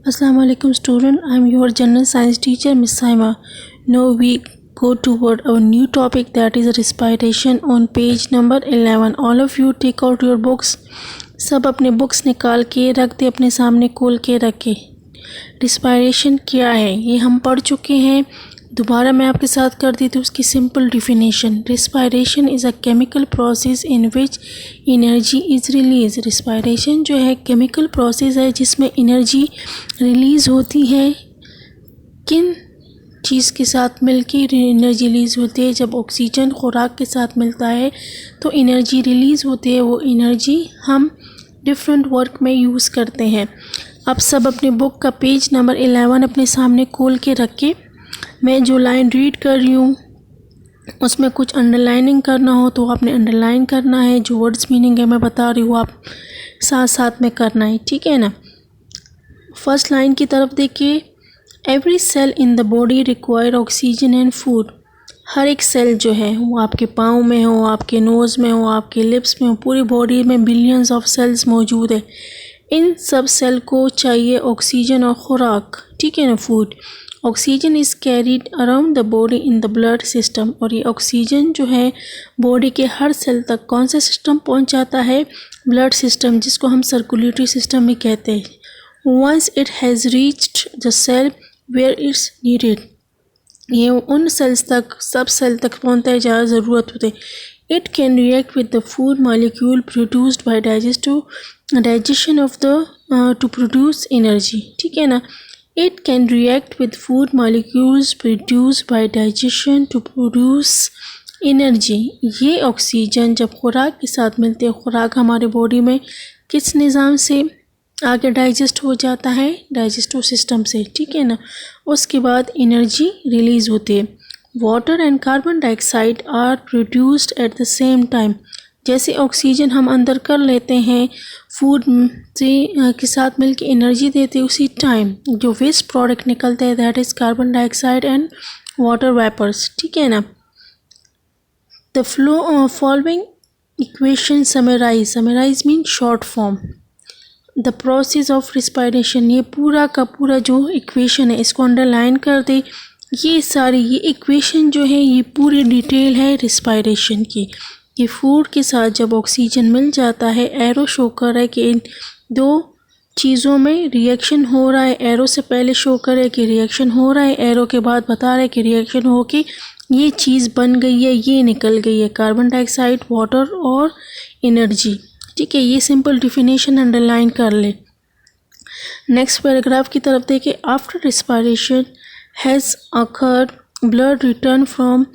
Assalamu alaikum student. I am your general science teacher Miss Saima. Now we go toward our new topic, that is respiration on page number 11. All of you take out your books. सब अपने books निकाल के रख दे, अपने सामने खोल के रखे। रिस्पायरेशन क्या है ये हम पढ़ चुके हैं, दोबारा मैं आपके साथ कर दी थी उसकी simple definition. Respiration is a chemical process in which energy is release. Respiration जो है केमिकल प्रोसेस है जिसमें एनर्जी रिलीज़ होती है। किन चीज़ के साथ मिलके एनर्जी रिलीज़ होती है? जब ऑक्सीजन खुराक के साथ मिलता है तो एनर्जी रिलीज़ होती है। वो एनर्जी हम डिफरेंट वर्क में यूज़ करते हैं। अब सब अपने बुक का पेज नंबर 11 अपने सामने खोल के रखें। मैं जो लाइन रीड कर रही हूँ उसमें कुछ अंडरलाइनिंग करना हो तो आपने अंडरलाइन करना है। जो वर्ड्स मीनिंग है मैं बता रही हूँ, आप साथ साथ में करना है, ठीक है ना। फर्स्ट लाइन की तरफ देखिए। Every cell in the body require oxygen and food. हर एक सेल जो है वो आपके पाँव में हो, आपके नोज़ में हो, आपके लिप्स में हो, पूरी बॉडी में बिलियंस ऑफ सेल्स मौजूद है। इन सब सेल को चाहिए ऑक्सीजन और खुराक, ठीक है ना, food. Oxygen is carried around the body in the blood system. और ये ऑक्सीजन जो है बॉडी के हर सेल तक कौन सा सिस्टम पहुंचाता है? ब्लड सिस्टम, जिसको हम सर्कुलेटरी सिस्टम भी कहते हैं। Once it has reached the cell where it's needed. ये उन सेल्स तक, सब सेल तक पहुंचता है जहाँ ज़रूरत होती है। It can react with the food molecule produced by digestion of the two produce energy, ठीक है ना। It can react with food molecules produced by digestion to produce energy। ये ऑक्सीजन जब खुराक के साथ मिलते हैं, खुराक हमारे बॉडी में किस निज़ाम से आगे डाइजेस्ट हो जाता है? डाइजेस्टिव सिस्टम से, ठीक है ना। उसके बाद एनर्जी रिलीज़ होती है। Water and carbon dioxide are produced at the same time. जैसे ऑक्सीजन हम अंदर कर लेते हैं, फूड से के साथ मिलकर एनर्जी देते हैं, उसी टाइम जो वेस्ट प्रोडक्ट निकलता है that is carbon dioxide and water vapours, ठीक है ना। The flow following equation summarise mean short form the process of respiration. ये पूरा का पूरा जो इक्वेशन है इसको अंडरलाइन कर दे। ये सारी ये इक्वेशन जो है ये पूरी डिटेल है रिस्पायरेशन की। कि फूड के साथ जब ऑक्सीजन मिल जाता है, एरो शो कर रहा है कि इन दो चीज़ों में रिएक्शन हो रहा है। एरो से पहले शो कर रहा है कि रिएक्शन हो रहा है, एरो के बाद बता रहा है कि रिएक्शन हो के ये चीज़ बन गई है, ये निकल गई है, कार्बन डाइऑक्साइड, वाटर और एनर्जी, ठीक है। ये सिंपल डिफिनेशन अंडरलाइन कर ले। नेक्स्ट पैराग्राफ की तरफ देखिए। After respiration has occurred, blood return from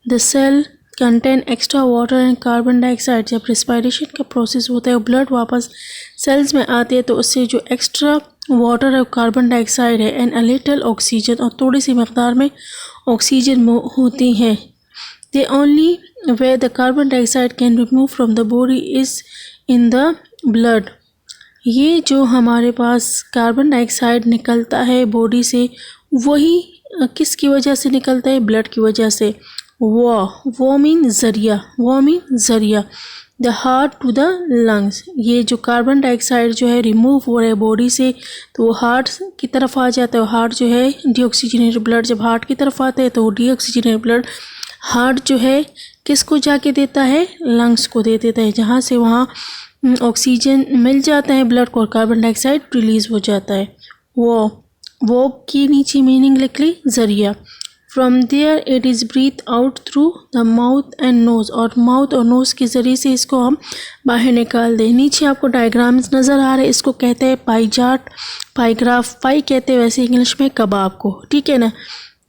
the cell contain extra water and carbon dioxide. जब रिस्पायरेशन का प्रोसेस होता है, ब्लड वापस सेल्स में आते हैं तो उससे जो एक्स्ट्रा वाटर और कार्बन डाइऑक्साइड है एंड अ लिटिल ऑक्सीजन, और थोड़ी सी मकदार में ऑक्सीजन होती है। They only way the carbon dioxide can remove from the body is in the blood. ये जो हमारे पास कार्बन डाइऑक्साइड निकलता है बॉडी से, वही किसकी वजह से निकलता है? ब्लड की वजह से। वो मीन ज़रिया। The heart to the lungs. ये जो कार्बन डाइऑक्साइड जो है रिमूव हो रहा है बॉडी से तो वो हार्ट की तरफ आ जाता है। हार्ट जो है डीऑक्सीजनेटेड ब्लड जब हार्ट की तरफ आता है तो वो डीऑक्सीजनेटेड ब्लड हार्ट जो है किसको जाके देता है? लंग्स को दे देता है, जहाँ से वहाँ ऑक्सीजन मिल जाता है ब्लड को और कार्बन डाइऑक्साइड रिलीज़ हो जाता है। वो की नीचे मीनिंग लिख ली, ज़रिया। From there it is breathe out through the mouth and nose. और माउथ और नोज़ के ज़रिए से इसको हम बाहर निकाल दें। नीचे आपको डायग्राम्स नज़र आ रहे हैं, इसको कहते हैं पाई चार्ट, पाईग्राफ। पाई कहते हैं वैसे इंग्लिश में कबाब को, ठीक है ना।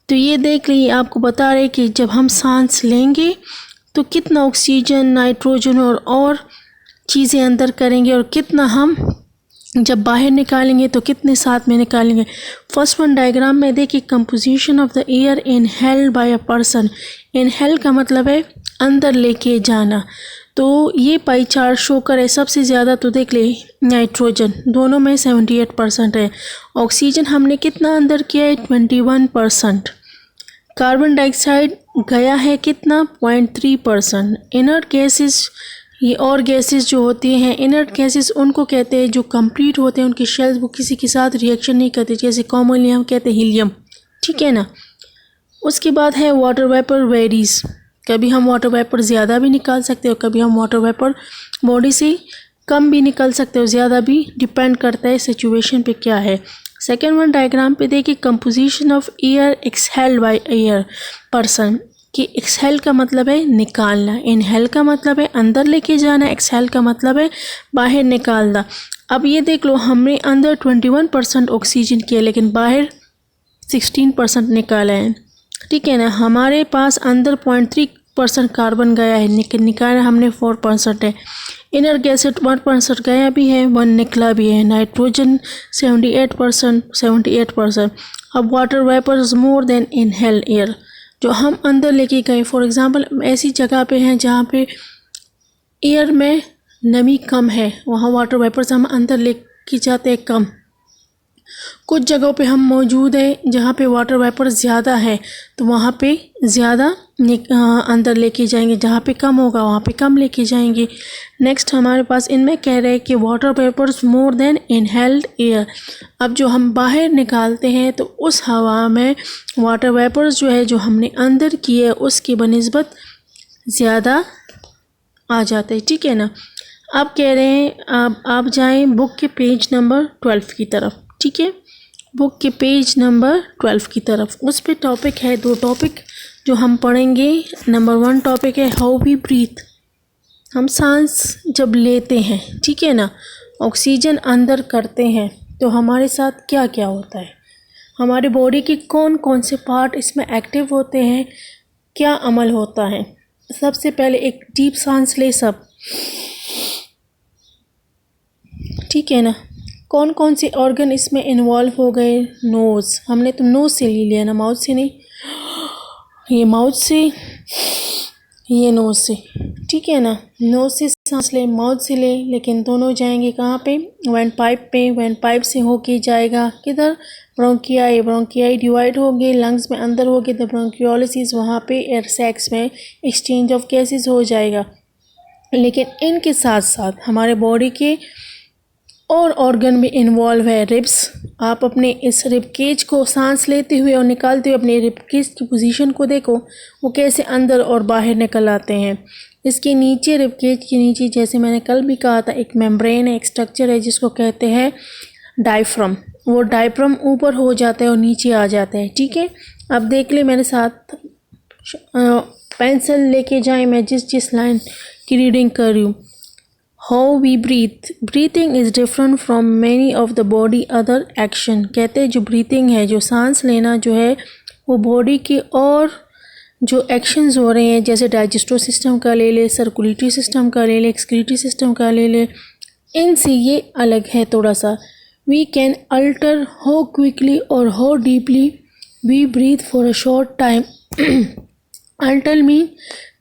तो ये देख लीजिए, आपको बता रहे कि जब हम सांस लेंगे तो कितना ऑक्सीजन, नाइट्रोजन और चीज़ें अंदर करेंगे और कितना हम जब बाहर निकालेंगे तो कितने साथ में निकालेंगे। फर्स्ट वन डायग्राम में देखिए, composition of the air inhaled by a person. Inhale का मतलब है अंदर लेके जाना। तो ये पाई चार्ट शो करे सबसे ज़्यादा तो देख ले नाइट्रोजन, दोनों में 78% है। ऑक्सीजन हमने कितना अंदर किया है? 21%। कार्बन डाइऑक्साइड गया है कितना? 0.3%। इनर्ट गैसेस ये और गैसेस जो होती हैं इनर्ट गैसेस उनको कहते हैं जो कंप्लीट होते हैं, उनकी शेल्स वो किसी के साथ रिएक्शन नहीं करती, जैसे कॉमनली हम कहते हैं हीलियम, ठीक है ना। उसके बाद है वाटर वेपर वेरीज, कभी हम वाटर वेपर ज़्यादा भी निकाल सकते हो, कभी हम वाटर वेपर बॉडी से कम भी निकल सकते हो, ज़्यादा भी, डिपेंड करता है सिचुएशन पे क्या है। सेकेंड वन डायग्राम पे देखिए, composition of air exhaled by air person, कि एक्सहेल का मतलब है निकालना, इनहेल का मतलब है अंदर लेके जाना, एक्सहेल का मतलब है बाहर निकालना। अब ये देख लो, हमने अंदर 21% ऑक्सीजन किया लेकिन बाहर 16% निकाला है, ठीक है ना। हमारे पास अंदर 0.3% कार्बन गया है लेकिन निकाला हमने 4% है। इनर गैस 1% गया भी है, 1 निकला भी है। नाइट्रोजन 78%। अब water vapours more than inhale air, जो हम अंदर लेके गए, फॉर एग्जांपल ऐसी जगह पे हैं जहाँ पे एयर में नमी कम है, वहाँ वाटर वेपर्स हम अंदर लेके जाते हैं कम। कुछ जगहों पे हम मौजूद हैं जहाँ पे वाटर वेपर ज़्यादा है तो वहाँ पे ज़्यादा अंदर लेके जाएंगे, जहाँ पे कम होगा वहाँ पे कम लेके जाएंगे। नेक्स्ट हमारे पास इनमें कह रहे हैं कि water vapours more than inhaled air. अब जो हम बाहर निकालते हैं तो उस हवा में वाटर वेपर्स जो है जो हमने अंदर किए उसकी बनिस्बत ज़्यादा आ जाते हैं, ठीक है ना। अब कह रहे हैं आप जाएं बुक के पेज नंबर 12 की तरफ, ठीक है, बुक के पेज नंबर 12 की तरफ। उस पे टॉपिक है, 2 टॉपिक जो हम पढ़ेंगे। नंबर 1 टॉपिक है हाउ वी ब्रीथ, हम सांस जब लेते हैं, ठीक है ना, ऑक्सीजन अंदर करते हैं तो हमारे साथ क्या क्या होता है, हमारे बॉडी के कौन कौन से पार्ट इसमें एक्टिव होते हैं, क्या अमल होता है। सबसे पहले एक डीप सांस ले सब, ठीक है ना। कौन कौन से ऑर्गन इसमें इन्वॉल्व हो गए, नोज़, हमने तो नोज़ से ले लिया ना, माउथ से नहीं, ये माउथ से, ये नोज़ से, ठीक है ना। नोज़ से सांस ले, माउथ से ले, लेकिन दोनों जाएंगे कहाँ पे, वेंट पाइप पे। वेंट पाइप से होके जाएगा किधर, ब्रोंकियाई, ब्रोंकियाई डिवाइड हो गए लंग्स में अंदर हो गए तो ब्रोंकियोलिसिस, वहाँ पे एयर सैक्स में एक्सचेंज ऑफ गैसेस हो जाएगा। लेकिन इनके साथ साथ हमारे बॉडी के और ऑर्गन भी इन्वॉल्व है, रिब्स। आप अपने इस रिब केज को सांस लेते हुए और निकालते हुए अपने रिब केज की पोजीशन को देखो, वो कैसे अंदर और बाहर निकल आते हैं। इसके नीचे, रिब केज के नीचे, जैसे मैंने कल भी कहा था, एक मेम्ब्रेन है, एक स्ट्रक्चर है जिसको कहते हैं डायफ्राम। वो डायफ्राम ऊपर हो जाता है और नीचे आ जाता है, ठीक है। अब देख ले मेरे साथ, पेंसिल लेके जाए, मैं जिस लाइन की रीडिंग कर रही हूँ। How we breathe, breathing is different from many of the body other action. कहते हैं जो ब्रीथिंग है, जो सांस लेना जो है, वो बॉडी के और जो एक्शंस हो रहे हैं, जैसे डाइजेस्टिव सिस्टम का ले ले, सर्कुलेटरी सिस्टम का ले ले, एक्सक्रीटरी सिस्टम का ले ले, इनसे ये अलग है थोड़ा सा। We can alter how quickly और how deeply we breathe for a short time. Alter mean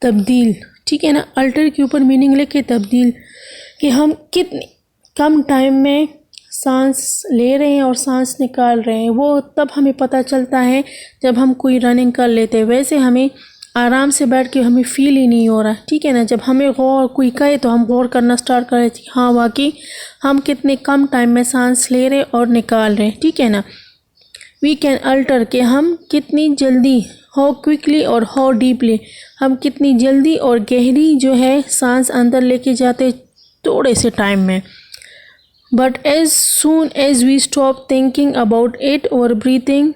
तब्दील, ठीक है ना। अल्टर के ऊपर मीनिंग लेके तब्दील, कि हम कितने कम टाइम में सांस ले रहे हैं और सांस निकाल रहे हैं। वो तब हमें पता चलता है जब हम कोई रनिंग कर लेते हैं, वैसे हमें आराम से बैठ के हमें फील ही नहीं हो रहा, ठीक है ना। जब हमें गौर कोई कहे तो हम गौर करना स्टार्ट करें, हाँ वाकई हम कितने कम टाइम में सांस ले रहे और निकाल रहे हैं, ठीक है ना। वी कैन अल्टर, के हम कितनी जल्दी, हाउ क्विकली और हाउ डीपली, हम कितनी जल्दी और गहरी जो है सांस अंदर लेके जाते थोड़े से टाइम में। But as soon as we stop thinking about it और breathing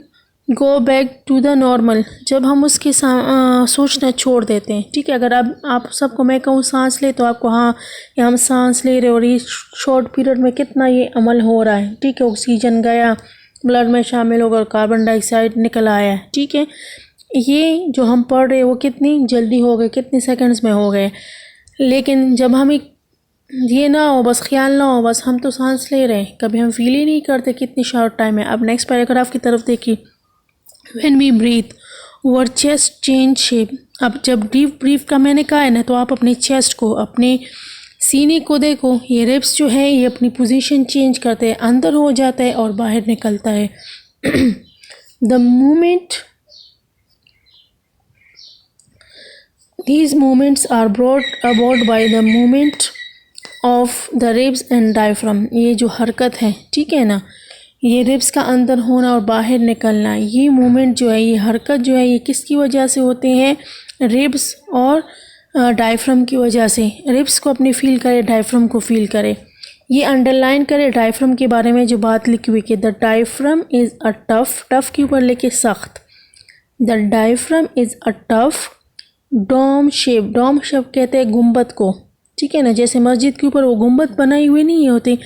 go back to the normal, जब हम उसके सोचना छोड़ देते हैं, ठीक है। अगर आप सबको मैं कहूँ सांस ले, तो आपको हाँ ये हम सांस ले रहे और ये शॉर्ट पीरियड में कितना ये अमल हो रहा है, ठीक है। ऑक्सीजन गया, ब्लड में शामिल होकर कार्बन डाइऑक्साइड निकल आया, ठीक है। ये जो हम पढ़ रहे हैं वो कितनी जल्दी हो गए, कितने सेकंड्स में हो गए। लेकिन जब हम ये ना हो, बस ख्याल ना हो, बस हम तो सांस ले रहे हैं, कभी हम फील ही नहीं करते कितनी शॉर्ट टाइम है। अब नेक्स्ट पैराग्राफ की तरफ देखिए। When we breathe our chest change shape. अब जब डीप ब्रीथ का मैंने कहा है ना, तो आप अपने चेस्ट को, अपने सीने को देखो, ये रिब्स जो है ये अपनी पोजीशन चेंज करते हैं, अंदर हो जाता है और बाहर निकलता है। The moment These movements are brought about by the movement of the ribs and diaphragm. ये जो हरकत है, ठीक है ना, ये रिब्स का अंदर होना और बाहर निकलना, ये मूवमेंट जो है, ये हरकत जो है, ये किसकी वजह से होते हैं? रिब्स और डायफ्राम की वजह से। रिब्स को अपनी फील करे, डायफ्राम को फील करे। ये अंडरलाइन करे डायफ्राम के बारे में जो बात लिखी हुई कि the diaphragm is a tough के ऊपर लेके सख्त। The diaphragm is a tough dome shape कहते हैं गुंबद को, ठीक है ना, जैसे मस्जिद के ऊपर वो गुंबद बनाई हुई नहीं होती,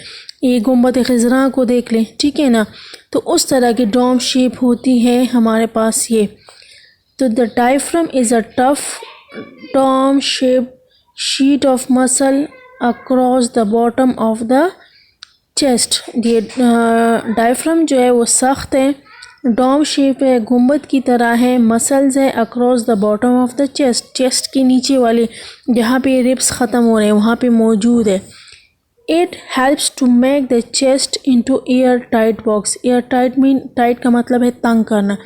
ये गुंबद खिज़रा को देख लें, ठीक है ना, तो उस तरह की डोम शेप होती है हमारे पास ये। तो the diaphragm is a tough dome shape sheet of muscle across the bottom of the chest. ये डायफ्राम जो है वो सख्त है, डोम शेप है, गुंबद की तरह है, मसल्स है across the bottom of the chest के नीचे वाले जहाँ पे रिब्स ख़त्म हो रहे हैं वहाँ पे मौजूद है। It helps to make the chest into airtight box. Airtight mean, tight का मतलब है तंग करना,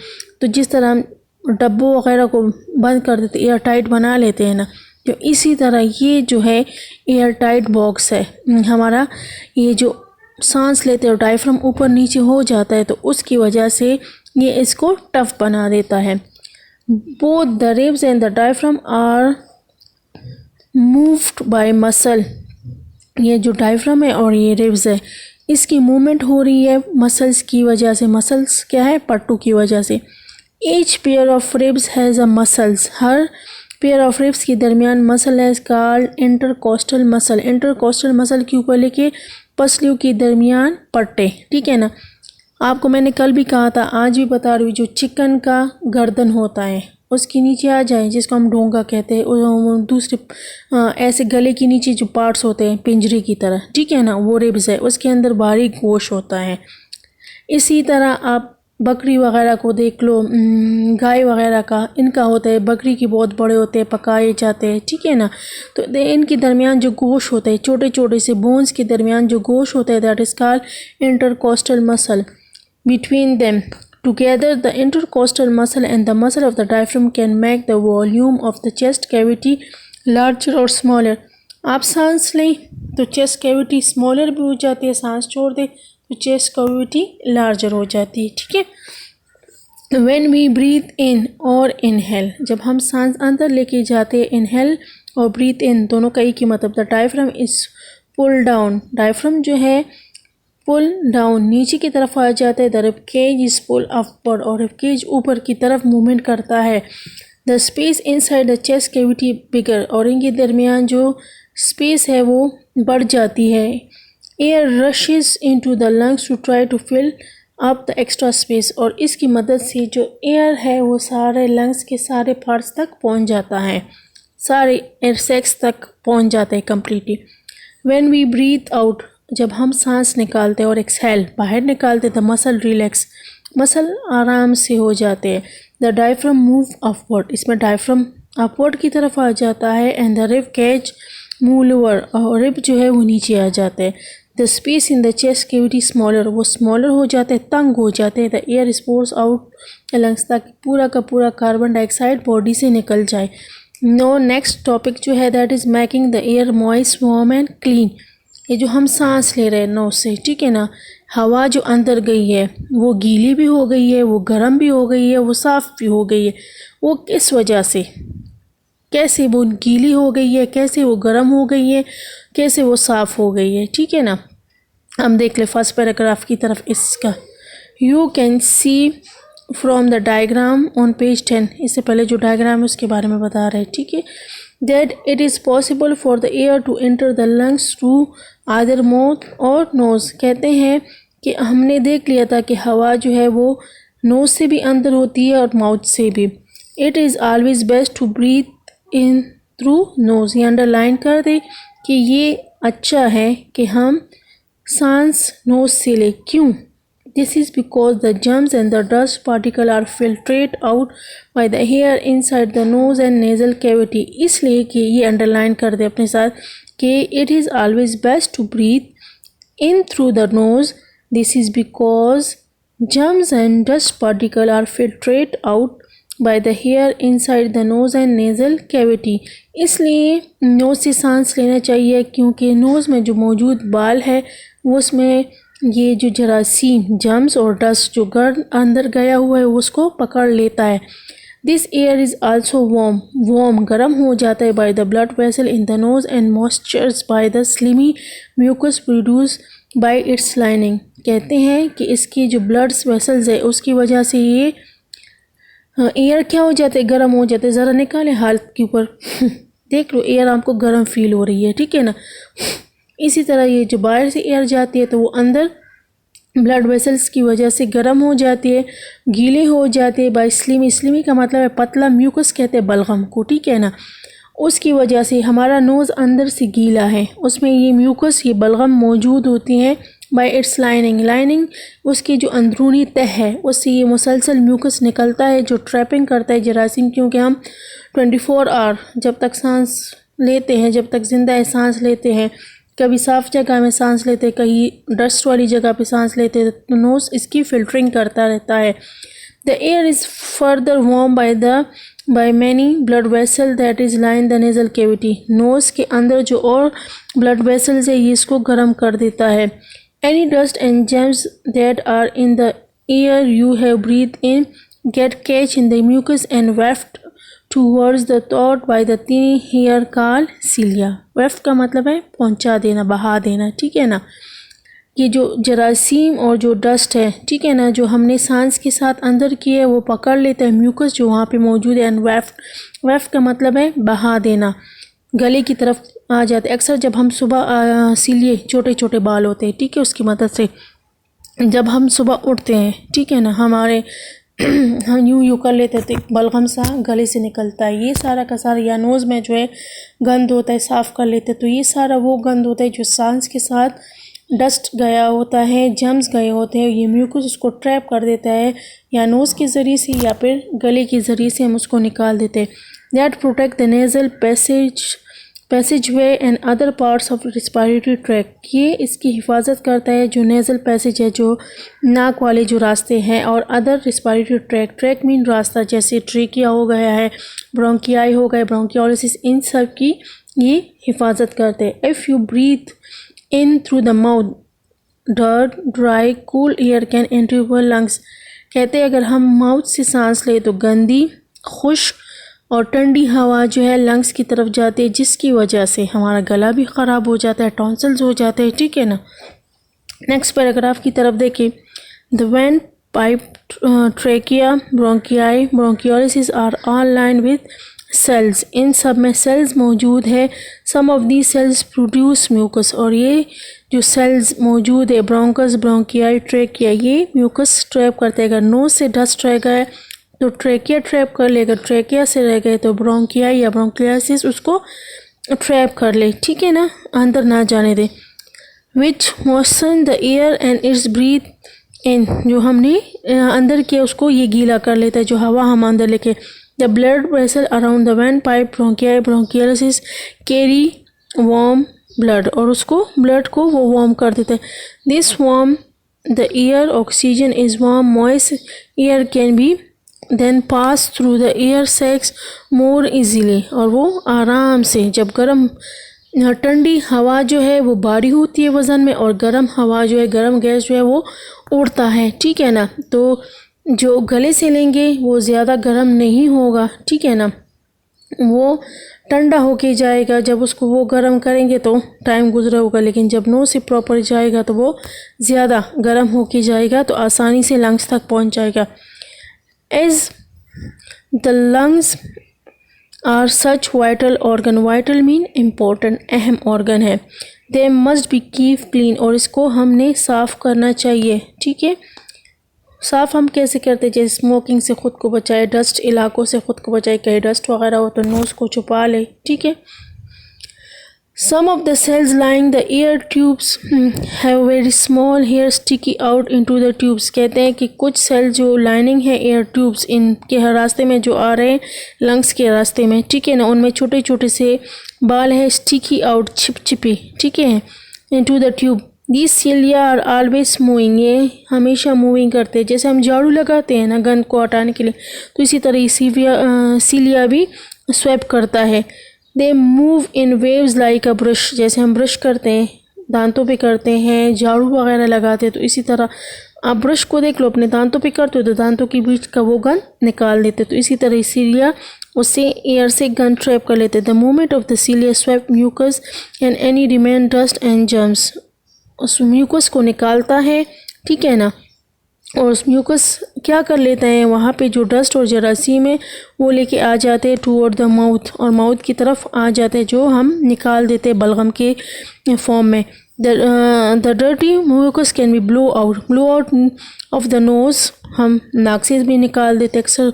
तो जिस तरह हम डब्बों वगैरह को बंद कर देते एयर टाइट बना लेते हैं ना, तो इसी तरह ये जो है एयर टाइट बॉक्स है हमारा। ये जो सांस लेते हैं और डायफ्राम ऊपर नीचे हो जाता है तो उसकी वजह से ये इसको टफ बना देता है। Both the ribs and the diaphragm are moved by muscle. ये जो डायफ्राम है और ये रिब्स है, इसकी मूवमेंट हो रही है मसल्स की वजह से। मसल्स क्या है? पट्टू की वजह से। Each pair of ribs has a muscles. Her pair of ribs के दरमियान मसल है called intercostal muscle. Intercostal muscle के ऊपर लेके पसलियों के दरमियान पट्टे, ठीक है ना। आपको मैंने कल भी कहा था, आज भी बता रही हूँ, जो चिकन का गर्दन होता है उसके नीचे आ जाए, जिसको हम डोंगा कहते हैं, और दूसरे ऐसे गले के नीचे जो पार्ट्स होते हैं पिंजरे की तरह, ठीक है ना, वो रिब्स है, उसके अंदर बारीक गोश्त होता है। इसी तरह आप बकरी वगैरह को देख लो, गाय वगैरह का, इनका होता है, बकरी के बहुत बड़े होते हैं, पकाए जाते हैं, ठीक है ना। तो इनके दरमियान जो गोश्त होता है, छोटे छोटे से बोन्स के दरमियान जो गोश्त होता है, that is called intercostal muscle. Between them together the intercostal muscle and the muscle of the diaphragm can make the volume of the chest cavity larger और स्मॉलर। आप सांस लें तो चेस्ट कैविटी स्मॉलर भी हो जाती है, सांस छोड़ दें तो चेस्ट कैविटी लार्जर हो जाती है, ठीक है। व्हेन वी ब्रीथ इन और इनहेल, जब हम सांस अंदर लेके जाते हैं, इनहेल और ब्रीथ इन दोनों का एक ही मतलब। The diaphragm is pull down. Diaphragm जो है पुल डाउन नीचे की तरफ आ जाता है। The rib cage is pull upward, और रिब केज ऊपर की तरफ मूवमेंट करता है। The space inside the chest cavity bigger, और इनके दरमियान जो स्पेस है वो बढ़ जाती है। Air rushes into the lungs to try to fill up the extra space, और इसकी मदद से जो एयर है वो सारे लंग्स के सारे पार्ट्स तक पहुंच जाता है, सारे एयर सैक्स तक पहुंच जाते हैं completely. When we breathe out, जब हम सांस निकालते हैं और एक्सहेल बाहर निकालते द मसल रिलैक्स, मसल आराम से हो जाते हैं। द डायफ्राम मूव अपवर्ड, इसमें डायफ्राम अपवर्ड की तरफ आ जाता है। And the rib catch move lower, और रिब जो है वो नीचे आ जाते हैं। The space in the chest cavity smaller, वो स्मॉलर हो जाते हैं, तंग हो जाते हैं। The air spores out lungs, ताकि पूरा का पूरा कार्बन डाइऑक्साइड बॉडी से निकल जाए। नो नेक्स्ट टॉपिक जो है that is making the air moist warm and clean. ये जो हम सांस ले रहे हैं नोज से, ठीक है ना, हवा जो अंदर गई है वो गीली भी हो गई है, वो गर्म भी हो गई है, वो साफ़ भी हो गई है। वो किस वजह से, कैसे वो गीली हो गई है, कैसे वो गर्म हो गई है, कैसे वो साफ़ हो गई है, ठीक है ना। हम देख ले फर्स्ट पैराग्राफ की तरफ इसका। You can see from the diagram on page 10, इससे पहले जो डायग्राम है उसके बारे में बता रहे हैं, ठीक है। That it is possible for the air to enter the lungs through other mouth और नोज़। कहते हैं कि हमने देख लिया था कि हवा जो है वो नोज़ से भी अंदर होती है और माउथ से भी। It is always best to breathe in through nose, ये अंडरलाइन कर दे कि ये अच्छा है कि हम सांस नोज़ से ले। क्यों? This is because the germs and the dust particle are filtered out by the hair inside the nose and nasal cavity। इसलिए कि ये अंडरलाइन कर दे अपने साथ कि it is always best to breathe in through the nose। This is because germs and dust particle are filtered out by the hair inside the nose and nasal cavity। इसलिए nose से सांस लेना चाहिए क्योंकि नोज़ में जो मौजूद बाल है उसमें ये जो जरासीम, जर्म्स और डस्ट जो अंदर गया हुआ है उसको पकड़ लेता है। This air is also warm गर्म हो जाता है by the blood vessel in the nose and moistures by the slimy mucus produce by its lining. कहते हैं कि इसकी जो ब्लड वेसल्स है उसकी वजह से ये एयर क्या हो जाता है, गर्म हो जाता है। ज़रा निकालें हाथ के ऊपर देख लो, एयर आपको गर्म फील हो रही है, ठीक है ना। इसी तरह ये जो बाहर से एयर जाती है तो वो अंदर ब्लड वेसल्स की वजह से गर्म हो जाती है, गीले हो जाते हैं बाय स्लिमी का मतलब है पतला, म्यूकस कहते हैं बलगम को, ठीक है ना। उसकी वजह से हमारा नोज़ अंदर से गीला है, उसमें ये म्यूकस, ये बलगम मौजूद होती हैं बाय इट्स लाइनिंग उसकी जो अंदरूनी तह है उससे ये मुसलसल म्यूकस निकलता है जो ट्रैपिंग करता है जरासीम। क्योंकि हम 24 आवर जब तक सांस लेते हैं, जब तक ज़िंदा है सांस लेते हैं, कभी साफ़ जगह में सांस लेते हैं, कहीं डस्ट वाली जगह पे सांस लेते हैं, तो नोज़ इसकी फ़िल्टरिंग करता रहता है। The air is further warm by many blood vessel that is line the nasal cavity. Nose के अंदर जो और ब्लड वेसल्स है ये इसको गर्म कर देता है। Any dust and germs that are in the air you have breathe in get catch in the mucus and weft towards the throat by the thin hair called cilia। Weft का मतलब है पहुंचा देना, बहा देना, ठीक है ना। ये जो जरासीम और जो डस्ट है, ठीक है ना, जो हमने सांस के साथ अंदर की है वो पकड़ लेता है म्यूकस जो वहाँ पे मौजूद है। एंड वेफ्ट का मतलब है बहा देना, गले की तरफ आ जाते। अक्सर जब हम सुबह सीलिए, छोटे छोटे बाल होते हैं, ठीक है, उसकी मदद से जब हम सुबह उठते हैं, ठीक है ना, हमारे हम यूँ कर लेते थे, बलगम सा गले से निकलता है, ये सारा का सारा, या नोज़ में जो है गंद होता है साफ़ कर लेते, तो ये सारा वो गंद होता है जो सांस के साथ डस्ट गया होता है, जर्म्स गए होते हैं, ये म्यूकस उसको ट्रैप कर देता है, या नोज़ के ज़रिए से या फिर गले के ज़रिए से हम उसको निकाल देते हैं। That protect the nasal passageway and other parts of respiratory tract. ये इसकी हिफाजत करता है जो नेज़ल पैसेज है, जो नाक वाले जो रास्ते हैं, और अदर रिस्पायरेटरी ट्रैक मीन रास्ता, जैसे ट्रेकिया हो गया है, ब्रोंकियाई हो गए, ब्रोंकियोलिसिस, इन सब की ये हिफाजत करते हैं। If you breathe in through the mouth dry cool air can enter your lungs. कहते हैं अगर हम माउथ से सांस लें तो गंदी, खुश्क और ठंडी हवा जो है लंग्स की तरफ जाती है, जिसकी वजह से हमारा गला भी ख़राब हो जाता है, टॉन्सिल्स हो जाते हैं, ठीक है ना। नेक्स्ट पैराग्राफ की तरफ देखिए। The windpipe, trachea, bronchi, bronchioles are all line with cells. इन सब में सेल्स मौजूद है। Some of the cells produce mucus, और ये जो सेल्स मौजूद है ब्रोंकस, ब्रोंकियाई, ट्रेकिया, ये म्यूकस ट्रैप करते हैं। अगर नोज से डस्ट रह गए तो ट्रेकिया ट्रैप कर ले, अगर ट्रेकिया से रह गए तो ब्रोंकिया या ब्रोंकियासिस उसको ट्रैप कर ले, ठीक है ना, अंदर ना जाने दे। Which moisten the air and it's breathe in, जो हमने अंदर किया उसको ये गीला कर लेता है, जो हवा हम अंदर लेके। The blood vessel around the windpipe bronchi bronchioles carry warm blood, और उसको ब्लड को वो वार्म कर देता है। This warm the air, oxygen is warm, moist air can be then pass through the air sacs more easily, और वो आराम से, जब गर्म ठंडी हवा जो है वो भारी होती है वज़न में, और गर्म हवा जो है, गर्म गैस जो है वो उड़ता है, ठीक है ना। तो जो गले से लेंगे वो ज़्यादा गर्म नहीं होगा, ठीक है ना, वो ठंडा होके जाएगा। जब उसको वो गर्म करेंगे तो टाइम गुजरा होगा, लेकिन जब नोज़ से प्रॉपर जाएगा तो वो ज़्यादा गर्म होके जाएगा, तो आसानी से लंग्स तक पहुंच जाएगा। As the lungs are such vital organ, vital mean important, अहम organ है, they must be keep clean, और इसको हमने साफ़ करना चाहिए, ठीक है। साफ़ हम कैसे करते हैं, जैसे स्मोकिंग से ख़ुद को बचाए, डस्ट इलाकों से ख़ुद को बचाए, कहीं डस्ट वगैरह हो तो नोज़ को छुपा ले, ठीक है। Some of the cells lining the ear tubes have very small hair sticky out into the tubes। कहते हैं कि कुछ सेल जो लाइनिंग है एयर ट्यूब्स, इनके रास्ते में जो आ रहे हैं लंग्स के रास्ते में, ठीक है ना, उनमें छोटे छोटे से बाल है, स्टिकी आउट, छिपी, ठीक है, into the tube these cilia are always moving, ये हमेशा मूविंग करते हैं। जैसे हम झाड़ू लगाते हैं ना गंद को हटाने के लिए, तो इसी तरह सिलिया भी स्वैप करता है। They move in waves like a brush, जैसे हम ब्रश करते हैं दांतों पे करते हैं, झाड़ू वगैरह लगाते हैं, तो इसी तरह आप ब्रश को देख लो, अपने दांतों पे करते हो तो दांतों के बीच का वो गंद निकाल देते, तो इसी तरह सिलिया उससे एयर से गंद ट्रैप कर लेते। The movement of the cilia swap mucus and any remain dust and germs, उस म्यूकस को निकालता है, ठीक है ना, और उस म्यूकस क्या कर लेता है, वहाँ पे जो डस्ट और जरासीम है वो लेके आ जाते हैं टूवर्ड द माउथ, और माउथ की तरफ आ जाते हैं, जो हम निकाल देते हैं बलगम के फॉर्म में। The dirty mucus can be blow out of the nose, हम नाक से भी निकाल देते अक्सर,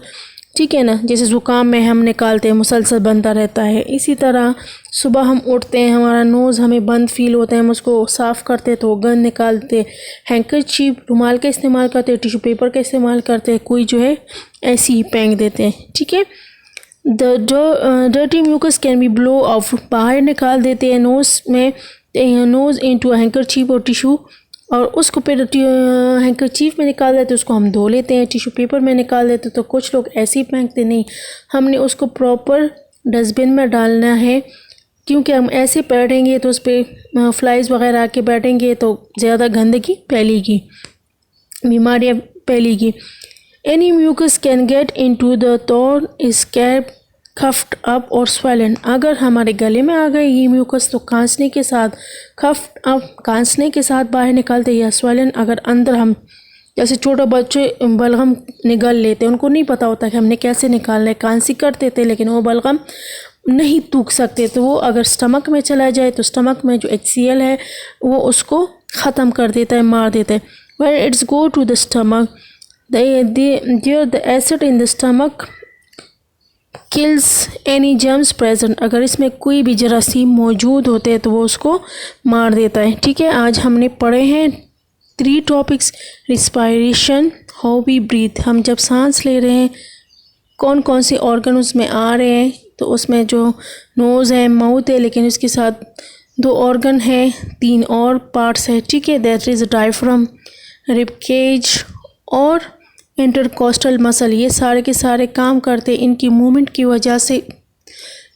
ठीक है ना, जैसे ज़ुकाम में हम निकालते हैं, मुसलसल बनता रहता है। इसी तरह सुबह हम उठते हैं, हमारा नोज़ हमें बंद फील होता है, हम उसको साफ़ करते हैं तो गंद निकालते। हैंकरचीफ, रुमाल का इस्तेमाल करते हैं, टिश्यू पेपर का इस्तेमाल करते हैं, कोई जो है ऐसे ही फेंक देते हैं, ठीक है। The dirty mucus can be blow off, बाहर निकाल देते हैं नोज़ में, नोज़ इनटू अ हैंकरचीफ और टिश्यू, और उसको फिर हैंकरचीफ में निकाल देते, उसको हम धो लेते हैं, टिश्यू पेपर में निकाल देते। तो कुछ लोग ऐसे ही फेंकते, नहीं, हमने उसको प्रॉपर डस्टबिन में डालना है, क्योंकि हम ऐसे बैठेंगे तो उस पर फ्लाइज वगैरह आके बैठेंगे तो ज़्यादा गंदगी फैलेगी, बीमारियाँ फैलेगी। Any mucus can get into the throat स्कैब खफ्ट अप और स्वेलन, अगर हमारे गले में आ गए ये म्यूकस तो खांसने के साथ खफ्ट अप, खांसने के साथ बाहर निकालते, या स्वेलन अगर अंदर हम, जैसे छोटे बच्चे बलगम निगल लेते हैं, उनको नहीं पता होता कि हमने कैसे निकालना है, खांसी करते थे लेकिन वो बलगम नहीं थूक सकते, तो वो अगर स्टमक में चला जाए तो स्टमक में जो HCl है वो उसको ख़त्म कर देता है, मार देता है। When it's go to the stomach the acid in the stomach kills any germs present, अगर इसमें कोई भी जरासीम मौजूद होते हैं तो वो उसको मार देता है, ठीक है। आज हमने पढ़े हैं 3 topics, respiration, how we breathe, हम जब सांस ले रहे हैं कौन कौन से ऑर्गन उसमें आ रहे हैं, तो उसमें जो नोज़ है, माउथ है, लेकिन उसके साथ 2 ऑर्गन है, 3 और पार्ट्स है, ठीक है। That is diaphragm, rib cage और इंटरकोस्टल मसल, ये सारे के सारे काम करते हैं। इनकी मूवमेंट की वजह से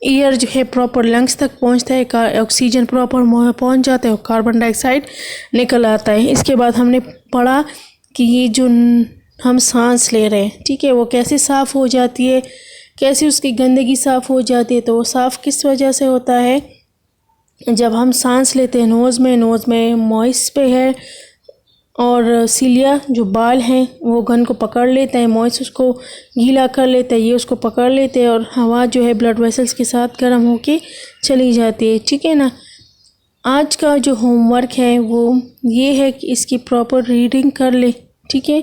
एयर जो है प्रॉपर लंग्स तक पहुंचता है, ऑक्सीजन प्रॉपर पहुंच जाता है और कार्बन डाइऑक्साइड निकल आता है। इसके बाद हमने पढ़ा कि ये जो हम सांस ले रहे हैं, ठीक है, वो कैसे साफ़ हो जाती है, कैसे उसकी गंदगी साफ़ हो जाती है। तो वो साफ़ किस वजह से होता है, जब हम सांस लेते हैं नोज़ में मॉइस पे है, और सिलिया जो बाल हैं वो गन को पकड़ लेते हैं, मॉइस उसको गीला कर लेता है, ये उसको पकड़ लेते हैं, और हवा जो है ब्लड वेसल्स के साथ गर्म होके चली जाती है, ठीक है ना। आज का जो होमवर्क है वो ये है कि इसकी प्रॉपर रीडिंग कर ले, ठीक है,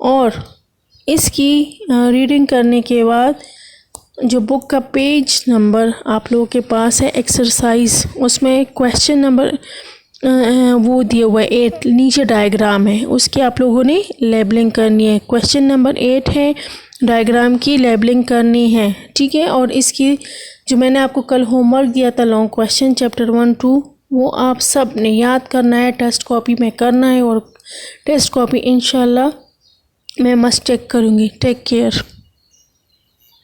और इसकी रीडिंग करने के बाद जो बुक का पेज नंबर आप लोगों के पास है एक्सरसाइज, उसमें क्वेश्चन नंबर वो दिया हुआ है 8, नीचे डायग्राम है, उसकी आप लोगों ने लेबलिंग करनी है। क्वेश्चन नंबर 8 है, डायग्राम की लेबलिंग करनी है, ठीक है। और इसकी जो मैंने आपको कल होमवर्क दिया था लॉन्ग क्वेश्चन चैप्टर 1-2, वो आप सब ने याद करना है, टेस्ट कॉपी में करना है, और टेस्ट कॉपी इंशाल्लाह मैं मस्ट चेक करूँगी। Take care.